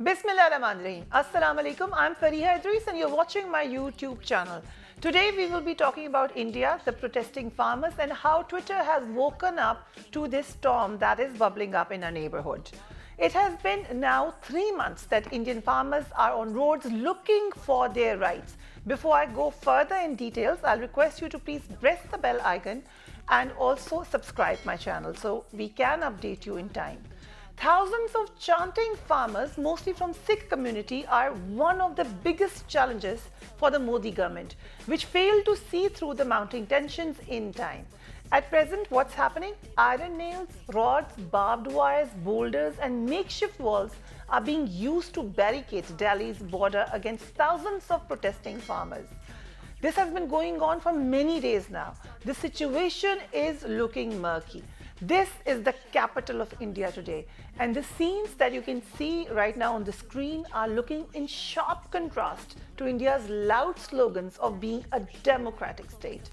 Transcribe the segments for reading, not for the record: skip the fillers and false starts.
Bismillahirrahmanirrahim. Assalamu alaikum. I'm Fereeha Idrees and you're watching my YouTube channel. Today we will be talking about India, the protesting farmers, and how Twitter has woken up to this storm that is bubbling up in our neighborhood. It has been now 3 months that Indian farmers are on roads looking for their rights. Before I go further in details, I'll request you to please press the bell icon and also subscribe my channel so we can update you in time. Thousands of chanting farmers, mostly from Sikh community, are one of the biggest challenges for the Modi government, which failed to see through the mounting tensions in time. At present, what's happening? Iron nails, rods, barbed wires, boulders and makeshift walls are being used to barricade Delhi's border against thousands of protesting farmers. This has been going on for many days now. The situation is looking murky. This is the capital of India today, and the scenes that you can see right now on the screen are looking in sharp contrast to India's loud slogans of being a democratic state.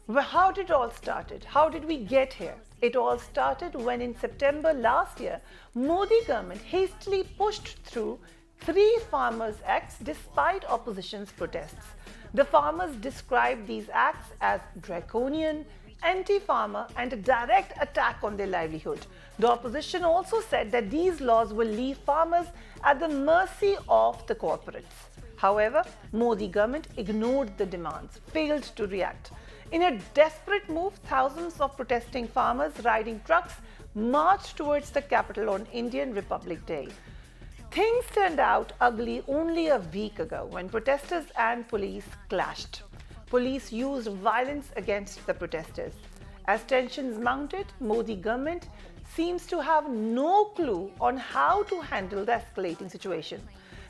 Well, how did it all started? How did we get here? It all started when in September last year, Modi government hastily pushed through 3 farmers' acts despite opposition's protests. The farmers described these acts as draconian, anti-farmer and a direct attack on their livelihood. The opposition also said that these laws will leave farmers at the mercy of the corporates. However, Modi government ignored the demands, failed to react. In a desperate move, thousands of protesting farmers riding trucks marched towards the capital on Indian Republic Day. Things turned out ugly only a week ago when protesters and police clashed. Police used violence against the protesters. As tensions mounted, Modi government seems to have no clue on how to handle the escalating situation.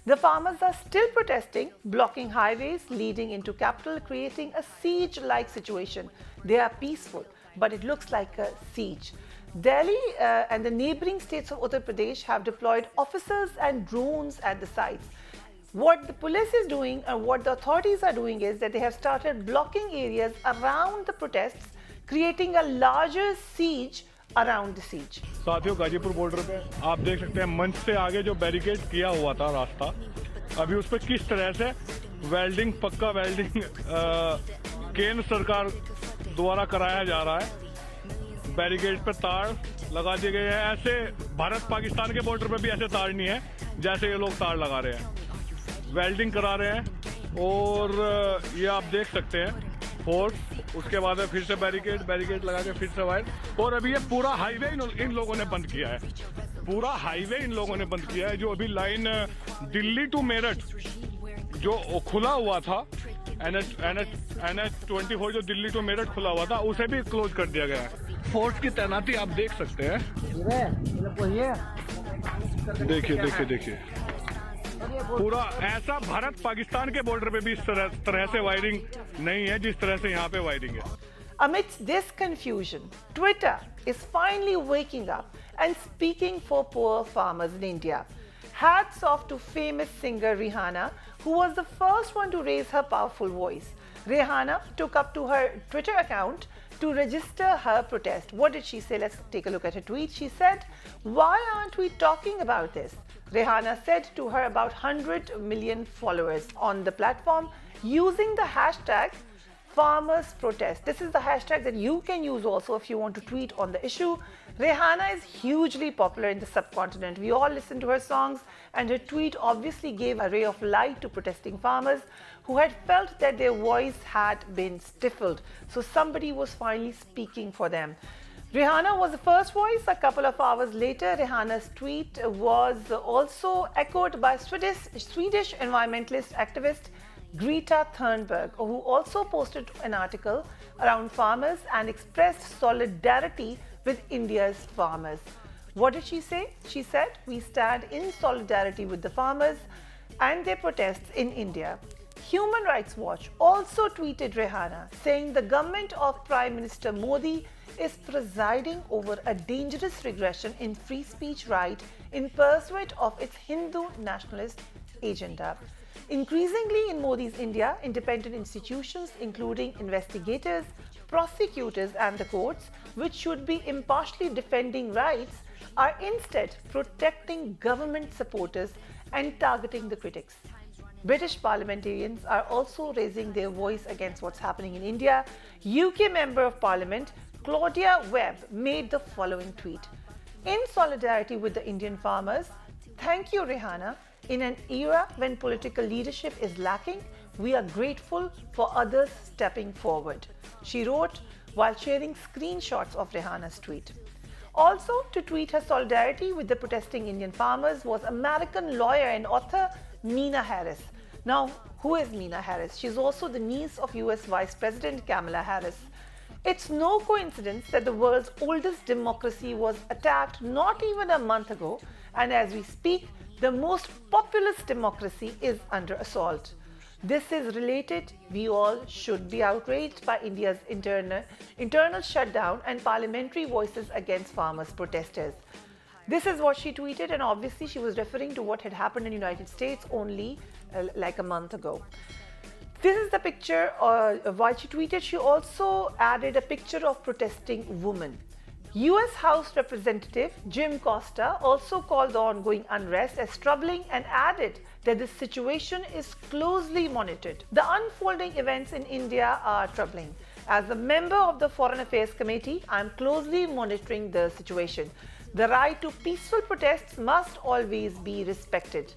The farmers are still protesting, blocking highways leading into capital, creating a siege-like situation. They are peaceful, but it looks like a siege. Delhi and the neighboring states of Uttar Pradesh have deployed officers and drones at the sites. What the police is doing and what the authorities are doing is that they have started blocking areas around the protests, creating a larger siege around the siege. साथियों, Ghazipur border पे आप देख सकते हैं मंच से आगे जो बैरिकेड किया हुआ था रास्ता, अभी उस पर किस तरह से वेल्डिंग, पक्का वेल्डिंग केंद्र सरकार द्वारा कराया जा रहा है। बैरिकेड पे तार लगा दिए गए हैं। ऐसे भारत पाकिस्तान के बॉर्डर पे भी ऐसे तार नहीं है जैसे ये लोग तार लगा रहे हैं। वेल्डिंग करा रहे हैं और ये आप देख सकते हैं फोर्स, उसके बाद में फिर से बैरिकेड लगा के फिर से वायर, और अभी ये पूरा हाईवे इन लोगों ने बंद किया है। पूरा हाईवे इन लोगों ने बंद किया है। जो अभी लाइन दिल्ली टू मेरठ जो खुला हुआ था, NH 24 जो दिल्ली टू मेरठ खुला हुआ था, उसे भी क्लोज कर दिया गया है। फोर्स की तैनाती आप देख सकते हैं। देखिए पूरा ऐसा भारत पाकिस्तान के बॉर्डर पे भी इस तरह से वायरिंग नहीं है जिस तरह से यहाँ पे वायरिंग है। Amidst this confusion, Twitter is finally waking up and speaking for poor farmers in India. Hats off to famous singer Rihanna, who was the first one to raise her powerful voice. Rihanna took up to her Twitter account to register her protest. What did she say? Let's take a look at her tweet. She said, "Why aren't we talking about this?" Rihanna said to her about 100 million followers on the platform using the hashtag Farmers Protest. This is the hashtag that you can use also if you want to tweet on the issue. Rihanna is hugely popular in the subcontinent. We all listen to her songs, and her tweet obviously gave a ray of light to protesting farmers who had felt that their voice had been stifled. So somebody was finally speaking for them. Rihanna was the first voice. A couple of hours later, Rihanna's tweet was also echoed by Swedish environmentalist activist Greta Thunberg, who also posted an article around farmers and expressed solidarity with India's farmers. What did she say? She said, "We stand in solidarity with the farmers and their protests in India." Human Rights Watch also tweeted Rihanna, saying the government of Prime Minister Modi is presiding over a dangerous regression in free speech right in pursuit of its Hindu nationalist agenda. Increasingly in Modi's India, independent institutions, including investigators, prosecutors and the courts, which should be impartially defending rights, are instead protecting government supporters and targeting the critics. British parliamentarians are also raising their voice against what's happening in India. UK Member of Parliament Claudia Webb made the following tweet. In solidarity with the Indian farmers, thank you, Rihanna. In an era when political leadership is lacking, we are grateful for others stepping forward, she wrote while sharing screenshots of Rihanna's tweet. Also, to tweet her solidarity with the protesting Indian farmers was American lawyer and author Meena Harris. Now, who is Meena Harris? She's also the niece of US Vice President Kamala Harris. It's no coincidence that the world's oldest democracy was attacked not even a month ago, and as we speak, the most populous democracy is under assault. This is related. We all should be outraged by India's internal shutdown and parliamentary voices against farmers' protesters. This is what she tweeted, and obviously she was referring to what had happened in the United States only like a month ago. This is the picture while she tweeted. She also added a picture of protesting women. US House Representative Jim Costa also called the ongoing unrest as troubling and added that the situation is closely monitored. The unfolding events in India are troubling. As a member of the Foreign Affairs Committee, I am closely monitoring the situation. The right to peaceful protests must always be respected.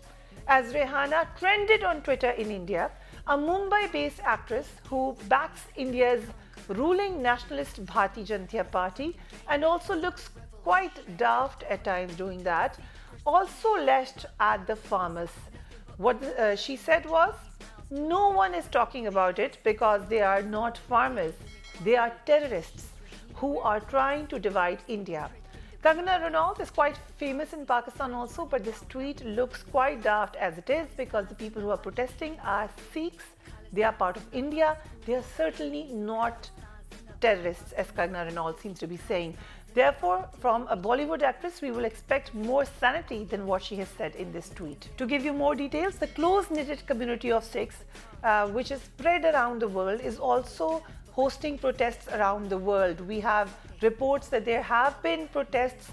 As Rihanna trended on Twitter in India, a Mumbai-based actress who backs India's ruling nationalist Bharatiya Janata Party and also looks quite daft at times doing that, also lashed at the farmers. What she said was, no one is talking about it because they are not farmers. They are terrorists who are trying to divide India. Kangana is quite famous in Pakistan also, but this tweet looks quite daft as it is because the people who are protesting are Sikhs. They are part of India. They are certainly not terrorists, as Kangana seems to be saying. Therefore, from a Bollywood actress, we will expect more sanity than what she has said in this tweet. To give you more details, the close-knitted community of Sikhs, which is spread around the world, is also hosting protests around the world. We have reports that there have been protests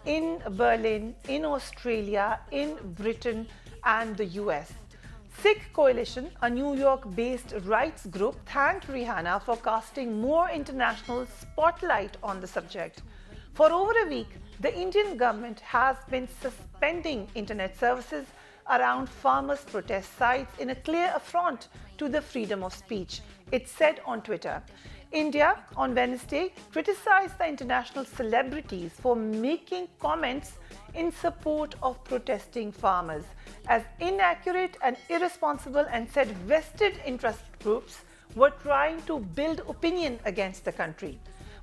in Berlin, in Australia, in Britain, and the US. Sikh Coalition, a New York-based rights group, thanked Rihanna for casting more international spotlight on the subject. For over a week, the Indian government has been suspending internet services around farmers' protest sites in a clear affront to the freedom of speech, it said on Twitter. India, on Wednesday, criticized the international celebrities for making comments in support of protesting farmers as inaccurate and irresponsible, and said vested interest groups were trying to build opinion against the country.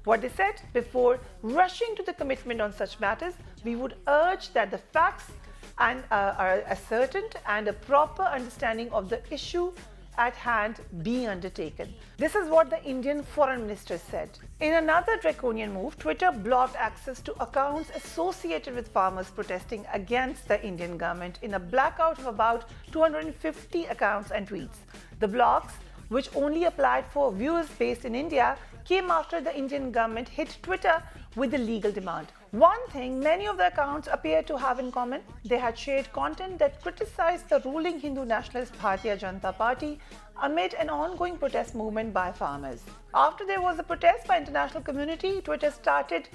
What they said, before rushing to the commitment on such matters, we would urge that the facts are ascertained and a proper understanding of the issue at hand be undertaken. This is what the Indian Foreign Minister said. In another draconian move, Twitter blocked access to accounts associated with farmers protesting against the Indian government in a blackout of about 250 accounts and tweets. The blocks, which only applied for viewers based in India, came after the Indian government hit Twitter with a legal demand. One thing many of the accounts appear to have in common: they had shared content that criticized the ruling Hindu nationalist Bharatiya Janata Party amid an ongoing protest movement by farmers. After there was a protest by international community, Twitter started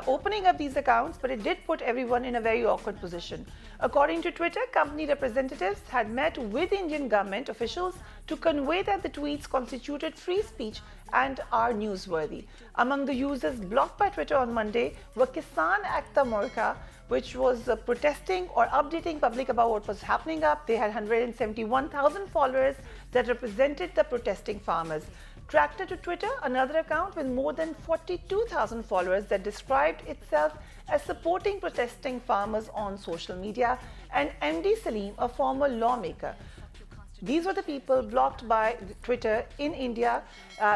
opening up these accounts, but it did put everyone in a very awkward position. According to Twitter, company representatives had met with Indian government officials to convey that the tweets constituted free speech and are newsworthy. Among the users blocked by Twitter on Monday were Kisan Ekta Morcha, which was protesting or updating public about what was happening up. They had 171,000 followers that represented the protesting farmers. Tractor to Twitter, another account with more than 42,000 followers that described itself as supporting protesting farmers on social media, and MD Salim, a former lawmaker. These were the people blocked by Twitter in India.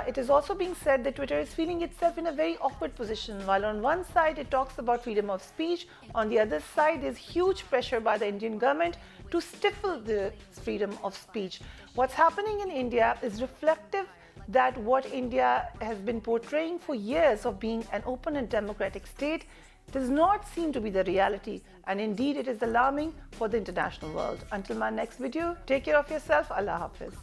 It is also being said that Twitter is feeling itself in a very awkward position. While on one side it talks about freedom of speech, on the other side there's huge pressure by the Indian government to stifle the freedom of speech. What's happening in India is reflective that what India has been portraying for years of being an open and democratic state does not seem to be the reality, and indeed it is alarming for the international world. Until my next video, take care of yourself. Allah Hafiz.